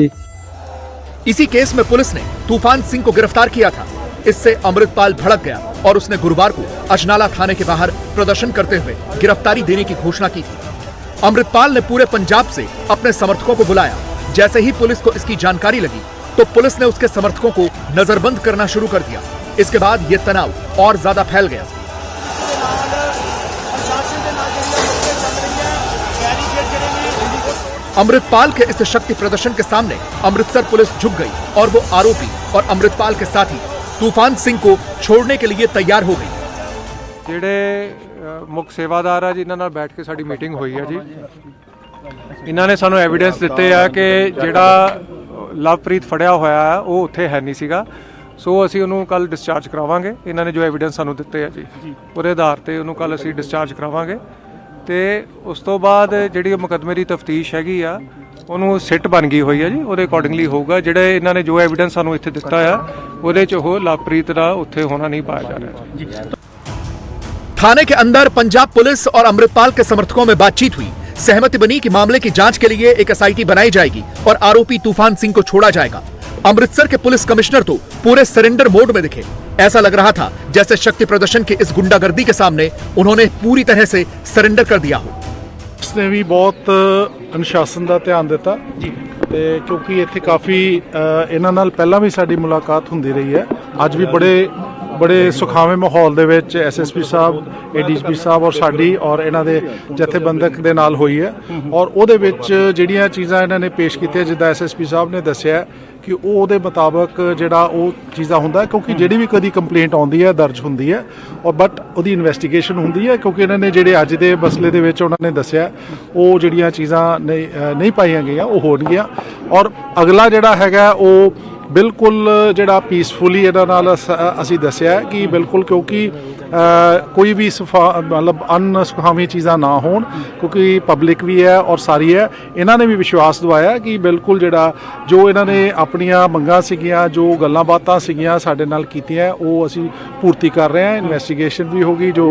इसी केस में पुलिस ने तूफान सिंह को गिरफ्तार किया था। इससे अमृतपाल भड़क गया और उसने गुरुवार को अजनाला थाने के बाहर प्रदर्शन करते हुए गिरफ्तारी देने की घोषणा की थी। अमृतपाल ने पूरे पंजाब से अपने समर्थकों को बुलाया। जैसे ही पुलिस को इसकी जानकारी लगी तो पुलिस ने उसके समर्थकों को नजरबंद करना शुरू कर दिया। इसके बाद यह तनाव और ज्यादा फैल गया। अमृतपाल के इस शक्ति प्रदर्शन के सामने अमृतसर पुलिस झुक गई और वो आरोपी और अमृतपाल के साथी तूफान सिंह को छोड़ने के लिए तैयार हो गई। ਜਿਹੜੇ ਮੁੱਖ ਸੇਵਾਦਾਰ ਆ ਜੀ, ਇਹਨਾਂ ਨਾਲ ਬੈਠ ਕੇ ਸਾਡੀ ਮੀਟਿੰਗ ਹੋਈ ਹੈ ਜੀ। ਇਹਨਾਂ ਨੇ ਸਾਨੂੰ ਐਵੀਡੈਂਸ ਦਿੱਤੇ ਆ ਕਿ ਜਿਹੜਾ ਲਵਪ੍ਰੀਤ ਫੜਿਆ ਹੋਇਆ ਹੈ ਉਹ ਉੱਥੇ ਹੈ ਨਹੀਂ ਸੀਗਾ। ਸੋ ਅਸੀਂ ਉਹਨੂੰ ਕੱਲ ਡਿਸਚਾਰਜ ਕਰਾਵਾਂਗੇ। ਇਹਨਾਂ ਨੇ ਜੋ ਐਵੀਡੈਂਸ ਸਾਨੂੰ ਦਿੱਤੇ ਆ ਜੀ, ਉਹਦੇ ਆਧਾਰ ਤੇ ਉਹਨੂੰ ਕੱਲ ਅਸੀਂ ਡਿਸਚਾਰਜ ਕਰਾਵਾਂਗੇ। ਤੇ ਉਸ ਤੋਂ ਬਾਅਦ ਜਿਹੜੀ ਮੁਕੱਦਮੇ ਦੀ ਤਫਤੀਸ਼ ਹੈਗੀ ਆ ਉਹਨੂੰ ਸਿੱਟ ਬਣ ਗਈ ਹੋਈ ਹੈ ਜੀ, ਉਹਦੇ ਅਕੋਰਡਿੰਗਲੀ ਹੋਊਗਾ। ਜਿਹੜੇ ਇਹਨਾਂ ਨੇ ਜੋ ਐਵੀਡੈਂਸ ਸਾਨੂੰ ਇੱਥੇ ਦਿੱਤਾ ਆ ਉਹਦੇ 'ਚ ਉਹ ਲਵਪ੍ਰੀਤ ਦਾ ਉੱਥੇ ਹੋਣਾ ਨਹੀਂ ਪਾਇਆ ਜਾ ਰਿਹਾ ਜੀ। थाने के अंदर पंजाब पुलिस और अमृतपाल के समर्थकों में बातचीत हुई। सहमति बनी कि मामले की जांच के लिए एक एसआईटी बनाई जाएगी और आरोपी तूफान सिंह को छोड़ा जाएगा। अमृतसर के पुलिस कमिश्नर तो पूरे सरेंडर मोड में दिखे। ऐसा लग रहा था जैसे शक्ति प्रदर्शन की इस गुंडागर्दी के सामने उन्होंने पूरी तरह से सरेंडर कर दिया हो। उसने भी बहुत अनुशासन का ध्यान दिता ते क्योंकि इत्थे काफ़ी इन्हां नाल पहला भी साडी मुलाकात हुंदी रही है। अज भी बड़े सुखावे माहौल दे विच SSP साहब, ADSP साहब और साडी और इन्हां दे जथेबंदक दे नाल होई है। और ਉਹਦੇ ਵਿੱਚ ਜਿਹੜੀਆਂ ਚੀਜ਼ਾਂ ਇਹਨਾਂ ਨੇ ਪੇਸ਼ ਕੀਤੀਆਂ, ਜਿੱਦਾਂ SSP ਸਾਹਿਬ ਨੇ ਦੱਸਿਆ ਕਿ ਉਹ ਉਹਦੇ ਮੁਤਾਬਕ ਜਿਹੜਾ ਉਹ ਚੀਜ਼ਾਂ ਹੁੰਦਾ, ਕਿਉਂਕਿ ਜਿਹੜੀ ਵੀ ਕਦੀ ਕੰਪਲੇਂਟ ਆਉਂਦੀ ਹੈ ਦਰਜ ਹੁੰਦੀ ਹੈ ਔਰ ਬਟ ਉਹਦੀ ਇਨਵੈਸਟੀਗੇਸ਼ਨ ਹੁੰਦੀ ਹੈ। ਕਿਉਂਕਿ ਇਹਨਾਂ ਨੇ ਜਿਹੜੇ ਅੱਜ ਦੇ ਮਸਲੇ ਦੇ ਵਿੱਚ ਉਹਨਾਂ ਨੇ ਦੱਸਿਆ ਉਹ ਜਿਹੜੀਆਂ ਚੀਜ਼ਾਂ ਨਹੀਂ ਪਾਈਆਂ ਗਈਆਂ ਉਹ ਹੋਣਗੀਆਂ। ਔਰ ਅਗਲਾ ਜਿਹੜਾ ਹੈਗਾ ਉਹ ਬਿਲਕੁਲ ਜਿਹੜਾ ਪੀਸਫੁਲੀ ਇਹਨਾਂ ਨਾਲ ਅਸੀਂ ਦੱਸਿਆ ਕਿ ਬਿਲਕੁਲ, ਕਿਉਂਕਿ ਕੋਈ ਵੀ ਮਤਲਬ ਅਨਸੁਖਾਵੀਆਂ ਚੀਜ਼ਾਂ ਨਾ ਹੋਣ, ਕਿਉਂਕਿ ਪਬਲਿਕ ਵੀ ਹੈ ਔਰ ਸਾਰੀ ਹੈ। ਇਹਨਾਂ ਨੇ ਵੀ ਵਿਸ਼ਵਾਸ ਦਿਵਾਇਆ ਕਿ ਬਿਲਕੁਲ ਜਿਹੜਾ ਜੋ ਇਹਨਾਂ ਨੇ ਆਪਣੀਆਂ ਮੰਗਾਂ ਸੀਗੀਆਂ, ਜੋ ਗੱਲਾਂ ਬਾਤਾਂ ਸੀਗੀਆਂ ਸਾਡੇ ਨਾਲ ਕੀਤੀਆਂ, ਉਹ ਅਸੀਂ ਪੂਰਤੀ ਕਰ ਰਹੇ ਹਾਂ। ਇਨਵੈਸਟੀਗੇਸ਼ਨ ਵੀ ਹੋਗੀ। जो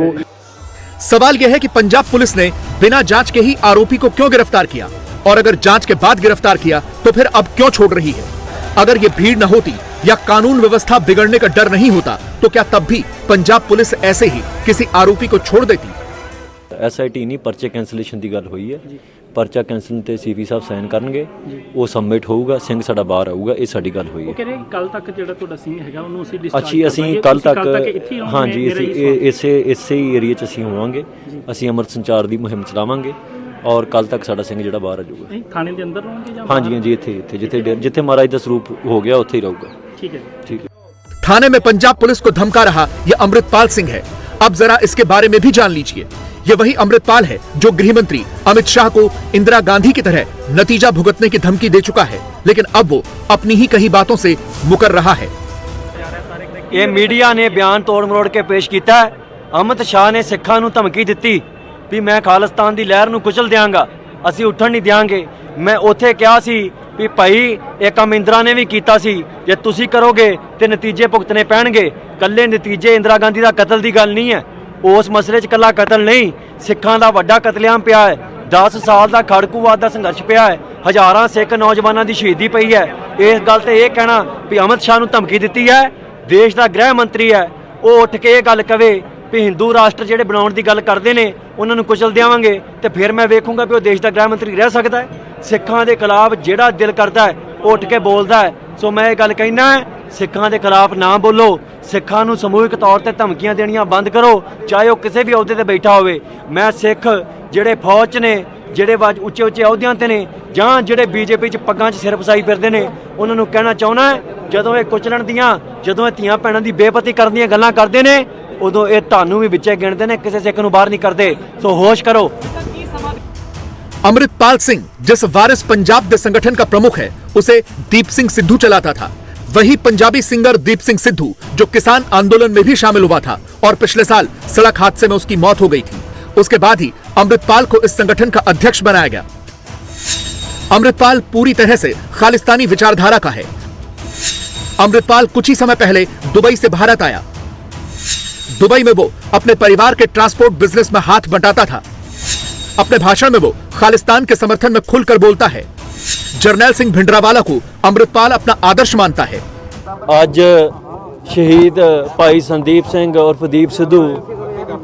सवाल यह है कि पंजाब पुलिस ने बिना जांच के ही आरोपी को क्यों गिरफ्तार किया, और अगर जांच के बाद गिरफ्तार किया तो फिर अब क्यों छोड़ रही है। अगर ये भीड़ न होती या कानून व्यवस्था बिगड़ने का डर नहीं होता तो क्या तब भी पंजाब पुलिस ऐसे ही किसी आरोपी को छोड़ देती। SIT नहीं, परचे कैंसलेशन की गल हुई है। परचा कैंसल ते CP साहब साइन करनगे, वो सबमिट होਊਗਾ, ਸਿੰਘ ਸਾਡਾ ਬਾਹਰ ਆਊਗਾ। ਇਹ ਸਾਡੀ ਗੱਲ ਹੋਈ ਹੈ। ਉਹ ਕਹਿੰਦੇ ਕੱਲ ਤੱਕ ਜਿਹੜਾ ਤੁਹਾਡਾ ਸਿੰਘ ਹੈਗਾ ਉਹਨੂੰ ਅਸੀਂ ਅਸੀਂ ਕੱਲ ਤੱਕ ਹਾਂਜੀ ਇਸੇ ਹੀ ਏਰੀਆ 'ਚ ਅਸੀਂ ਹੋਵਾਂਗੇ। ਅਸੀਂ ਅੰਮ੍ਰਿਤ ਸੰਚਾਰ ਦੀ ਮੁਹਿੰਮ ਚਲਾਵਾਂਗੇ और कल तक साडा सिंह जिहड़ा बाहर आ जाऊगा। थाने दे अंदर रहोगे या हाँ जी इत्थे जिथे महाराज दा स्वरूप हो गया उत्थे ही रहूगा। ठीक है, ठीक है। थाने में पंजाब पुलिस को धमका रहा यह अमृतपाल सिंह है। अब जरा इसके बारे में भी जान लीजिए। यह वही अमृतपाल है जो गृह मंत्री अमित शाह को इंदिरा गांधी की तरह नतीजा भुगतने की धमकी दे चुका है, लेकिन अब वो अपनी ही कही बातों से मुकर रहा है। ਇਹ ਮੀਡੀਆ ਨੇ ਬਿਆਨ ਤੋੜ ਮਰੋੜ ਕੇ ਪੇਸ਼ ਕੀਤਾ ਹੈ। ਅਮਿਤ ਸ਼ਾਹ ਨੇ ਸਿੱਖਾਂ ਨੂੰ ਧਮਕੀ ਦਿੱਤੀ ਵੀ ਮੈਂ ਖਾਲਿਸਤਾਨ ਦੀ ਲਹਿਰ ਨੂੰ ਕੁਚਲ ਦਿਆਂਗਾ, ਅਸੀਂ ਉੱਠਣ ਨਹੀਂ ਦਿਆਂਗੇ। ਮੈਂ ਉੱਥੇ ਕਿਹਾ ਸੀ ਵੀ ਭਾਈ ਇਹ ਕੰਮ ਇੰਦਰਾ ਨੇ ਵੀ ਕੀਤਾ ਸੀ, ਜੇ ਤੁਸੀਂ ਕਰੋਗੇ ਤੇ ਨਤੀਜੇ ਭੁਗਤਣੇ ਪੈਣਗੇ। ਕੱਲੇ ਨਤੀਜੇ ਇੰਦਰਾ ਗਾਂਧੀ ਦਾ ਕਤਲ ਦੀ ਗੱਲ ਨਹੀਂ ਹੈ, ਉਸ ਮਸਲੇ 'ਚ ਕੱਲਾ ਕਤਲ ਨਹੀਂ, ਸਿੱਖਾਂ ਦਾ ਵੱਡਾ ਕਤਲੇਆਮ ਪਿਆ ਹੈ। 10 ਸਾਲ ਦਾ ਖੜਕੂਵਾਦ ਦਾ ਸੰਘਰਸ਼ ਪਿਆ ਹੈ, ਹਜ਼ਾਰਾਂ ਸਿੱਖ ਨੌਜਵਾਨਾਂ ਦੀ ਸ਼ਹੀਦੀ ਪਈ ਹੈ। ਇਸ ਗੱਲ ਤੇ ਇਹ ਕਹਿਣਾ ਵੀ ਅਮਿਤ ਸ਼ਾਹ ਨੂੰ ਧਮਕੀ ਦਿੱਤੀ ਹੈ, ਦੇਸ਼ ਦਾ ਗ੍ਰਹਿ ਮੰਤਰੀ ਹੈ, ਉਹ ਉੱਠ ਕੇ ਇਹ ਗੱਲ ਕਵੇ ਵੀ ਹਿੰਦੂ ਰਾਸ਼ਟਰ ਜਿਹੜੇ ਬਣਾਉਣ ਦੀ ਗੱਲ ਕਰਦੇ ਨੇ ਉਹਨਾਂ ਨੂੰ ਕੁਚਲ ਦੇਵਾਂਗੇ, ਤੇ ਫਿਰ ਮੈਂ ਵੇਖੂੰਗਾ ਵੀ ਉਹ ਦੇਸ਼ ਦਾ ਗ੍ਰਹਿ ਮੰਤਰੀ ਰਹਿ ਸਕਦਾ ਹੈ। ਸਿੱਖਾਂ ਦੇ ਖਿਲਾਫ ਜਿਹੜਾ ਦਿਲ ਕਰਦਾ ਹੈ ਉਹ ਉੱਠ ਕੇ ਬੋਲਦਾ ਹੈ। ਸੋ ਮੈਂ ਇਹ ਗੱਲ ਕਹਿਣਾ ਹੈ, ਸਿੱਖਾਂ ਦੇ ਖਿਲਾਫ ਨਾ ਬੋਲੋ, ਸਿੱਖਾਂ ਨੂੰ ਸਮੂਹਿਕ ਤੌਰ ਤੇ ਧਮਕੀਆਂ ਦੇਣੀਆਂ ਬੰਦ ਕਰੋ, ਚਾਹੇ ਉਹ ਕਿਸੇ ਵੀ ਅਹੁਦੇ ਤੇ ਬੈਠਾ ਹੋਵੇ। ਮੈਂ ਸਿੱਖ ਜਿਹੜੇ ਫੌਜ 'ਚ ਨੇ, ਜਿਹੜੇ ਉੱਚੇ ਉੱਚੇ ਅਹੁਦਿਆਂ ਤੇ ਨੇ, ਜਾਂ ਜਿਹੜੇ ਬੀਜੇਪੀ 'ਚ ਪੱਗਾਂ 'ਚ ਸਿਰ ਫਸਾਈ ਫਿਰਦੇ ਨੇ, ਉਹਨਾਂ ਨੂੰ ਕਹਿਣਾ ਚਾਹੁੰਦਾ ਹੈ, ਜਦੋਂ ਇਹ ਕੁਚਲਣ ਦੀਆਂ, ਜਦੋਂ ਇਹ ਧੀਆਂ ਭੈਣਾਂ ਦੀ ਬੇਪਤੀ ਕਰਨ ਦੀਆਂ ਗੱਲਾਂ ਕਰਦੇ ਨੇ, ਉਦੋਂ ਇਹ ਤੁਹਾਨੂੰ ਵੀ ਵਿੱਚੇ ਗਿਣਦੇ ਨੇ, ਕਿਸੇ ਸਿੱਖ ਨੂੰ ਬਾਹਰ ਨਹੀਂ ਕਰਦੇ। ਸੋ ਹੋਸ਼ ਕਰੋ। अमृतपाल सिंह जिस वारिस पंजाब दे संगठन का प्रमुख है, उसे दीप सिंह सिद्धू चलाता था। वही पंजाबी सिंगर दीप सिंह सिद्धू जो किसान आंदोलन में भी शामिल हुआ था और पिछले साल सड़क हादसे में उसकी मौत हो गई थी। उसके बाद ही अमृतपाल को इस संगठन का अध्यक्ष बनाया गया। अमृतपाल पूरी तरह से खालिस्तानी विचारधारा का है। अमृतपाल कुछ ही समय पहले दुबई से भारत आया। दुबई में वो अपने परिवार के ट्रांसपोर्ट बिजनेस में हाथ बंटाता था। अपने भाषण में वो खालिस्तान के समर्थन में खुलकर बोलता है। जरनैल सिंह भिंडरावाला को अमृतपाल अपना आदर्श मानता है। ਅੱਜ ਸ਼ਹੀਦ ਭਾਈ ਸੰਦੀਪ ਸਿੰਘ ਉਰਫ ਦੀਪ ਸਿੱਧੂ,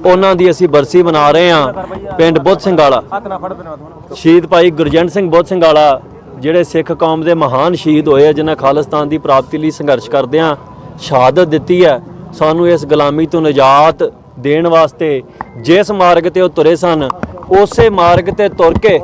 ਉਹਨਾਂ ਦੀ ਅਸੀਂ ਬਰਸੀ ਮਨਾ ਰਹੇ ਹਾਂ ਪਿੰਡ ਬੁੱਧ ਸਿੰਘ ਵਾਲਾ। ਸ਼ਹੀਦ ਭਾਈ ਗੁਰਜੰਟ ਸਿੰਘ ਬੁੱਧ ਸਿੰਘ ਵਾਲਾ ਜਿਹੜੇ ਸਿੱਖ ਕੌਮ ਦੇ ਮਹਾਨ ਸ਼ਹੀਦ ਹੋਏ ਆ, ਜਿਨ੍ਹਾਂ ਖਾਲਿਸਤਾਨ ਦੀ ਪ੍ਰਾਪਤੀ ਲਈ ਸੰਘਰਸ਼ ਕਰਦਿਆਂ ਸ਼ਹਾਦਤ ਦਿੱਤੀ ਹੈ। ਸਾਨੂੰ ਇਸ ਗੁਲਾਮੀ ਤੋਂ ਨਿਜਾਤ ਦੇਣ ਵਾਸਤੇ ਜਿਸ ਮਾਰਗ ਤੇ ਉਹ ਤੁਰੇ ਸਨ, ਉਸੇ ਮਾਰਗ ਤੇ ਤੁਰ ਕੇ,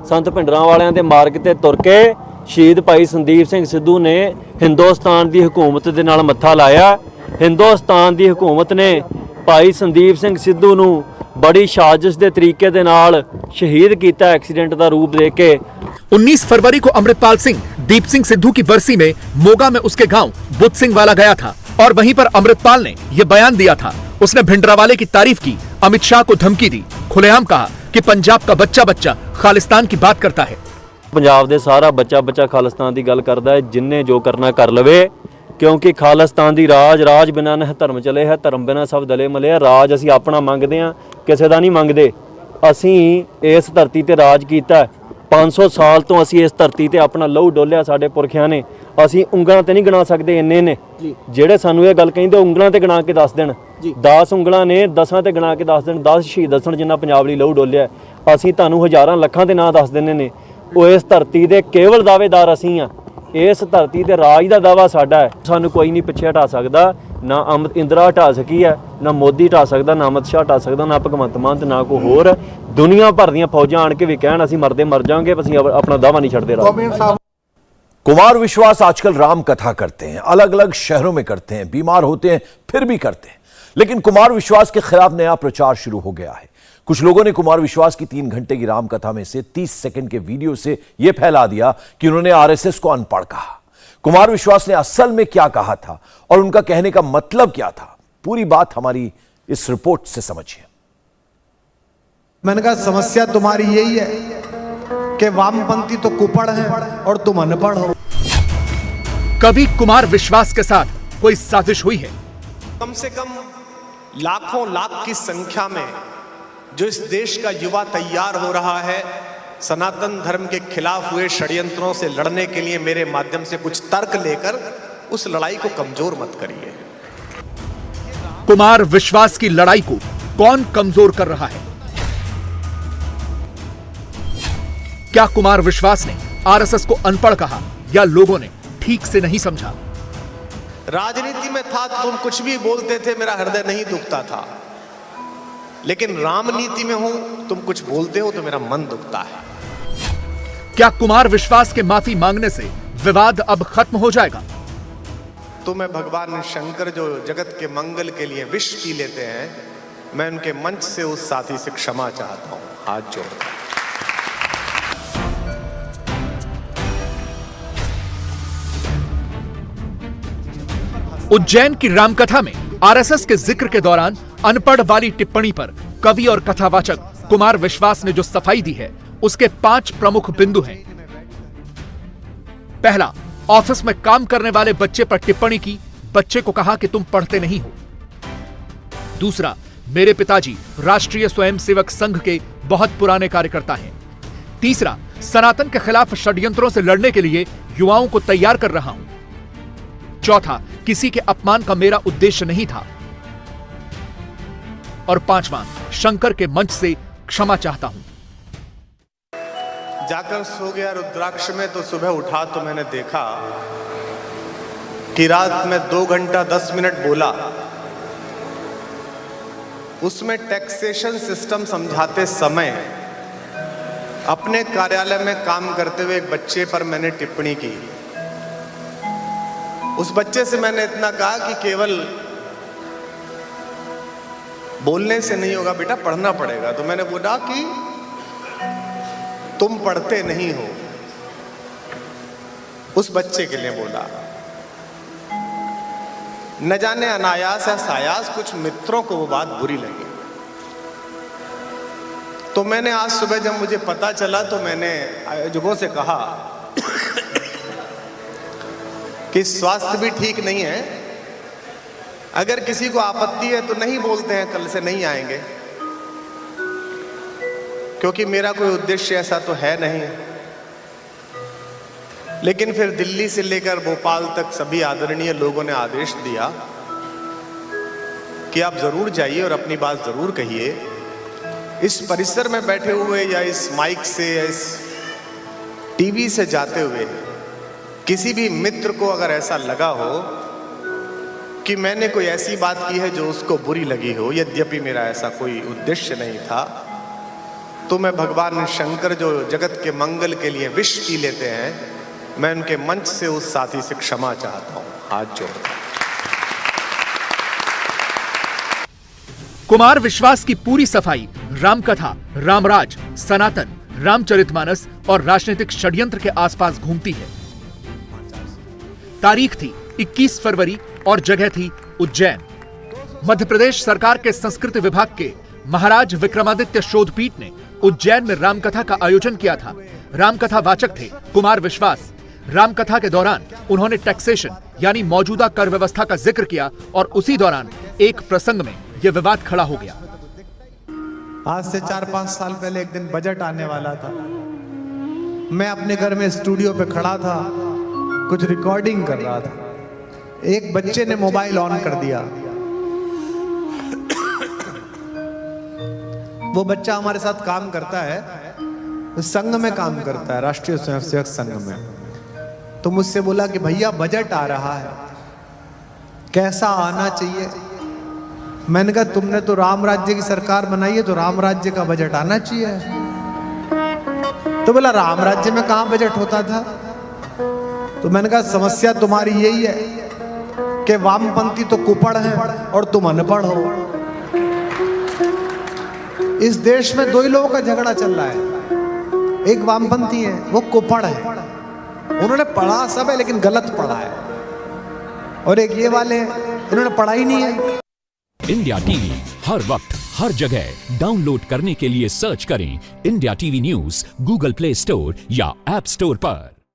ਸੰਤ ਭਿੰਡਰਾਂ ਵਾਲਿਆਂ ਦੇ ਮਾਰਗ ਤੇ ਤੁਰ ਕੇ ਸ਼ਹੀਦ ਭਾਈ ਸੰਦੀਪ ਸਿੰਘ ਸਿੱਧੂ ਨੇ ਹਿੰਦੁਸਤਾਨ ਦੀ ਹਕੂਮਤ ਦੇ ਨਾਲ ਮੱਥਾ ਲਾਇਆ। ਹਿੰਦੁਸਤਾਨ ਦੀ ਹਕੂਮਤ ਨੇ ਭਾਈ ਸੰਦੀਪ ਸਿੰਘ ਸਿੱਧੂ ਨੂੰ बड़ी साजिश के तरीके दे नाल शहीद किया, एक्सीडेंट का रूप दे के। 19 फरवरी को अमृतपाल सिंह दीप सिंह सिद्धू की बरसी में मोगा में उसके गांव बुद्ध सिंह वाला गया था और वहीं पर अमृतपाल ने यह बयान दिया था। उसने भिंडरावाले की तारीफ की, अमित शाह को धमकी दी, खुलेआम कहा कि पंजाब का बच्चा बच्चा खालिस्तान की बात करता है। पंजाब दे सारा बच्चा बच्चा खालिस्तान की गल करता है, जिन्हें जो करना कर लवे, क्योंकि खालिस्तान दी राज बिना न धर्म चले है, धर्म बिना सब दले मले है। राज असी अपना मंगते हैं, किसी का नहीं मंगते। असी इस धरती ते राज किया 500 साल तो असी इस धरती ते अपना लहू डोलिया साडे पुरखियां ने। असी उंगलों ते नहीं गिना सकते, इन्ने ने जेड़े सानू ये गल कहिंदे उंगलों ते गिना के दस देण। 10 उंगलों ने 10 ते गिना के दस देण, 10 शहीद दसन जिन्ना पंजाब लई लहू डोलिया। असी तुहानू हज़ारां लखां दे नां दस दिंदे ने। वो इस धरती दे केवल दावेदार असी हाँ। इस धरती ते राज का दावा साडा है, सानू कोई नहीं पिछे हटा सकता। ना इंदिरा हटा सकी है, ना मोदी हटा सकता, ना अमित शाह हटा सकता, ना भगवंत मान, ना कोई होर। दुनिया भर दी फौजां आण के भी कहण असीं मरदे मर जाएंगे, असीं अपना दावा नहीं छड्डदे। कुमार विश्वास आजकल राम कथा करते हैं, अलग अलग शहरों में करते हैं, बीमार होते हैं फिर भी करते हैं। लेकिन कुमार विश्वास के खिलाफ नया प्रचार शुरू हो गया है। कुछ लोगों ने कुमार विश्वास की 3 घंटे की राम कथा में से 30 सेकंड के वीडियो से यह फैला दिया कि उन्होंने आरएसएस को अनपढ़ कहा। कुमार विश्वास ने असल में क्या कहा था और उनका कहने का मतलब क्या था, पूरी बात हमारी इस रिपोर्ट से समझिए। मैंने कहा समस्या तुम्हारी यही है कि वामपंथी तो कुपड़ है और तुम अनपढ़ हो। कभी कुमार विश्वास के साथ कोई साजिश हुई है? कम से कम लाखों लाख की संख्या में जो इस देश का युवा तैयार हो रहा है सनातन धर्म के खिलाफ हुए षड्यंत्रों से लड़ने के लिए, मेरे माध्यम से कुछ तर्क लेकर उस लड़ाई को कमजोर मत करिए। कुमार विश्वास की लड़ाई को कौन कमजोर कर रहा है? क्या कुमार विश्वास ने आरएसएस को अनपढ़ कहा या लोगों ने ठीक से नहीं समझा? राजनीति में था तो तुम कुछ भी बोलते थे, मेरा हृदय नहीं दुखता था। लेकिन रामनीति में हूं, तुम कुछ बोलते हो तो मेरा मन दुखता है। क्या कुमार विश्वास के माफी मांगने से विवाद अब खत्म हो जाएगा? तो मैं भगवान शंकर जो जगत के मंगल के लिए विष पी लेते हैं, मैं उनके मंच से उस साथी से क्षमा चाहता हूं, हाथ जोड़कर। उज्जैन की रामकथा में आरएसएस के जिक्र के दौरान अनपढ़ वाली टिप्पणी पर कवि और कथावाचक कुमार विश्वास ने जो सफाई दी है, उसके 5 प्रमुख बिंदु हैं। पहला, ऑफिस में काम करने वाले बच्चे पर टिप्पणी की, बच्चे को कहा कि तुम पढ़ते नहीं हो। दूसरा, मेरे पिताजी राष्ट्रीय स्वयंसेवक संघ के बहुत पुराने कार्यकर्ता हैं। तीसरा, सनातन के खिलाफ षड्यंत्रों से लड़ने के लिए युवाओं को तैयार कर रहा हूं। चौथा, किसी के अपमान का मेरा उद्देश्य नहीं था। और पांचवां, शंकर के मंच से क्षमा चाहता हूं। जाकर सो गया रुद्राक्ष में तो सुबह उठा तो मैंने देखा कि रात में 2 घंटा 10 मिनट बोला। उसमें टैक्सेशन सिस्टम समझाते समय अपने कार्यालय में काम करते हुए एक बच्चे पर मैंने टिप्पणी की। उस बच्चे से मैंने इतना कहा कि केवल बोलने से नहीं होगा बेटा, पढ़ना पड़ेगा। तो मैंने बोला कि तुम पढ़ते नहीं हो। उस बच्चे के लिए बोला। न जाने अनायास या सायास कुछ मित्रों को वो बात बुरी लगी। तो मैंने आज सुबह जब मुझे पता चला तो मैंने आयोजकों से कहा कि स्वास्थ्य भी ठीक नहीं है, अगर किसी को आपत्ति है तो नहीं बोलते हैं, कल से नहीं आएंगे, क्योंकि मेरा कोई उद्देश्य ऐसा तो है नहीं। लेकिन फिर दिल्ली से लेकर भोपाल तक सभी आदरणीय लोगों ने आदेश दिया कि आप जरूर जाइए और अपनी बात जरूर कहिए। इस परिसर में बैठे हुए या इस माइक से या इस टीवी से जाते हुए किसी भी मित्र को अगर ऐसा लगा हो कि मैंने कोई ऐसी बात की है जो उसको बुरी लगी हो, यद्यपि मेरा ऐसा कोई उद्देश्य नहीं था, तो मैं भगवान शंकर जो जगत के मंगल के लिए विष पी लेते हैं, मैं उनके मंच से उस साथी से क्षमा चाहता हूं, हाथ जोड़ता हूं। कुमार विश्वास की पूरी सफाई रामकथा, रामराज, सनातन, रामचरितमानस और राजनीतिक षड्यंत्र के आसपास घूमती है। तारीख थी 21 फरवरी और जगह थी उज्जैन। मध्य प्रदेश सरकार के संस्कृति विभाग के महाराज विक्रमादित्य शोधपीठ ने उज्जैन में रामकथा का आयोजन किया था। रामकथा वाचक थे कुमार विश्वास। रामकथा के दौरान उन्होंने टैक्सेशन यानी मौजूदा कर व्यवस्था का जिक्र किया और उसी दौरान एक प्रसंग में यह विवाद खड़ा हो गया। आज से 4-5 साल पहले एक दिन बजट आने वाला था। मैं अपने घर में स्टूडियो पे खड़ा था, कुछ रिकॉर्डिंग कर रहा था। एक बच्चे ने मोबाइल ऑन कर दिया। वो बच्चा हमारे साथ काम करता है, संघ में काम करता है, राष्ट्रीय स्वयंसेवक संघ में। तो मुझसे बोला कि भैया बजट आ रहा है, कैसा आना चाहिए। मैंने कहा तुमने तो राम राज्य की सरकार बनाई है, तो राम राज्य का बजट आना चाहिए। तो बोला राम राज्य में कहां बजट होता था। तो मैंने कहा समस्या तुम्हारी यही है कि वामपंथी तो कुपड़ हैं और तुम अनपढ़ हो। इस देश में 2 ही लोगों का झगड़ा चल रहा है। एक वामपंथी है, वो कुपड़ है, उन्होंने पढ़ा सब है लेकिन गलत पढ़ा है। और एक ये वाले हैं, इन्होंने पढ़ा ही नहीं है। इंडिया टीवी हर वक्त हर जगह डाउनलोड करने के लिए सर्च करें India TV news Google play store या ऐप स्टोर पर।